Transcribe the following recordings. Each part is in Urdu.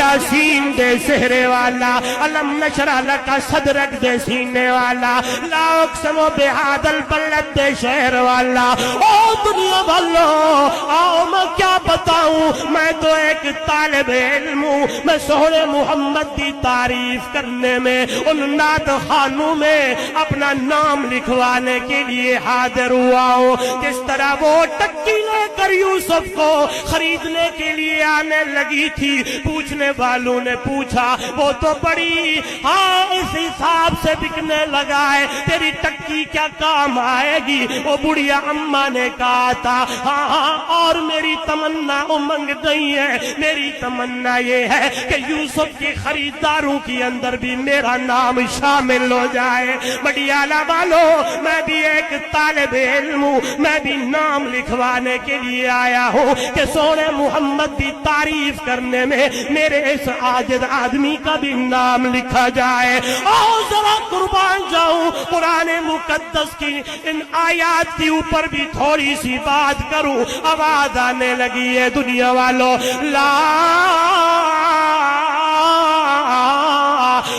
یاسین دے سہرے والا، علم نشرح لک صدرک دے سینے والا، لا اقسم بہذا البلد دے شہر والا۔ او دنیا والو آؤ میں کیا بتاؤں، میں تو ایک طالب علم ہوں، میں سونے محمد دی تعریف کرنے میں ان نعت خوانوں میں اپنا نام لکھوانے کے لیے حاضر ہوا ہوں۔ کس طرح وہ ٹکی لے کر یوسف کو خریدنے کے لیے آنے لگی تھی، پوچھنے والوں نے پوچھا وہ تو بڑی اس حساب سے بکنے لگا ہے، تیری ٹکی کیا کام آئے گی؟ وہ بڑھیا اماں نے کہا تھا ہاں اور میری تمنا امنگ نہیں ہے، میری تمنا یہ ہے کہ یوسف کی خریداروں کے اندر بھی میرا نام شامل ہو جائے۔ بڑیالہ والو میں بھی ایک طالب علم ہوں، میں بھی نام لکھوانے کے لیے آیا ہوں کہ سونے محمد کی تعریف کرنے میں میرے اس عاجز آدمی کا بھی نام لکھا جائے۔ اور ذرا قربان جاؤں قرآن مقدس کی ان آیات کے اوپر بھی تھوڑی سی بات کروں۔ آواز آنے لگی ہے دنیا والوں، لا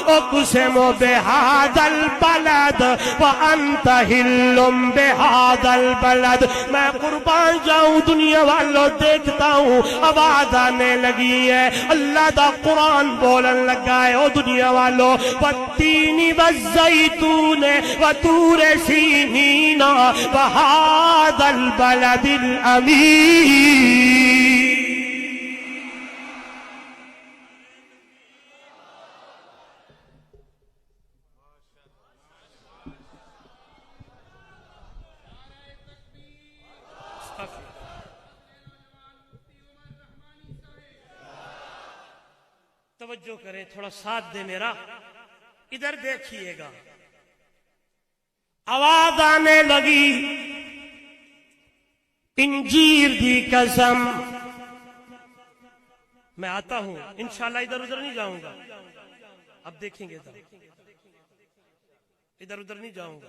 اقسم بہذا البلد وانت حل بہذا البلد۔ میں قربان جاؤں دنیا والوں دیکھتا ہوں آواز آنے لگی ہے، اللہ دا قرآن بولن لگا ہے۔ او دنیا والوں، والتین والزیتون وطور سینین وہذا البلد الامین۔ توجہ کریں، تھوڑا ساتھ دے میرا، ادھر دیکھیے گا۔ آواز آنے لگی انجیر دی قسم۔ میں آتا ہوں انشاءاللہ، ادھر ادھر نہیں جاؤں گا، اب دیکھیں گے ادھر ادھر نہیں جاؤں گا،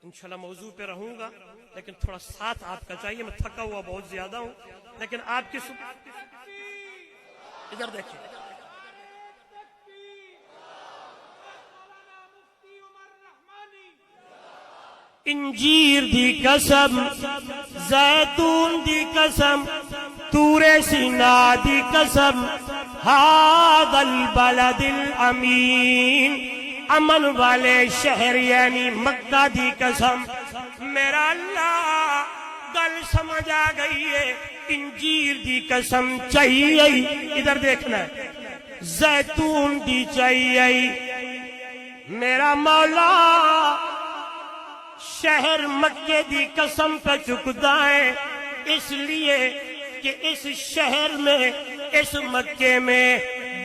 انشاءاللہ موضوع پہ رہوں گا، لیکن تھوڑا ساتھ آپ کا چاہیے۔ میں تھکا ہوا بہت زیادہ ہوں، لیکن آپ کی ادھر دیکھیں۔ انجیر دی قسم، زیتون دی قسم، طور سینا دی قسم، ھذا البلد الامین، امن والے شہر یعنی مکہ دی قسم۔ میرا اللہ گل سمجھ آ گئی ہے، انجیر دی قسم چاہیے، ادھر دیکھنا ہے، زیتون دی چاہیے۔ میرا مولا شہر مکے دی قسم پہ چکتا ہے، اس لیے کہ اس شہر میں، اس مکے میں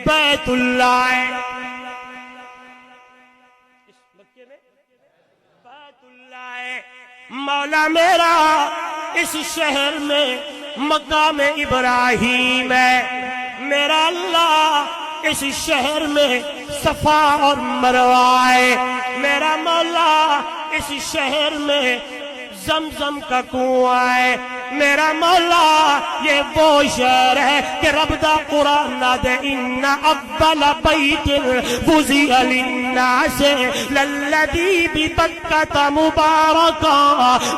بیت اللہ ہے، اس مکے میں بیت اللہ ہے۔ مولا میرا اس شہر میں مقام ابراہیم ہے، میرا اللہ اس شہر میں صفا اور مروہ ہے، میرا مولا اس شہر میں زمزم کا کنواں ہے، میرا مولا یہ وہ شہر ہے کہ رب دا قرآن نہ دے ان اول بیت وضع للناس للذی ببکۃ مبارکا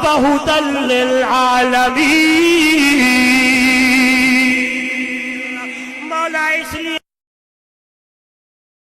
وہدی للعالمین۔ مولا اس لیے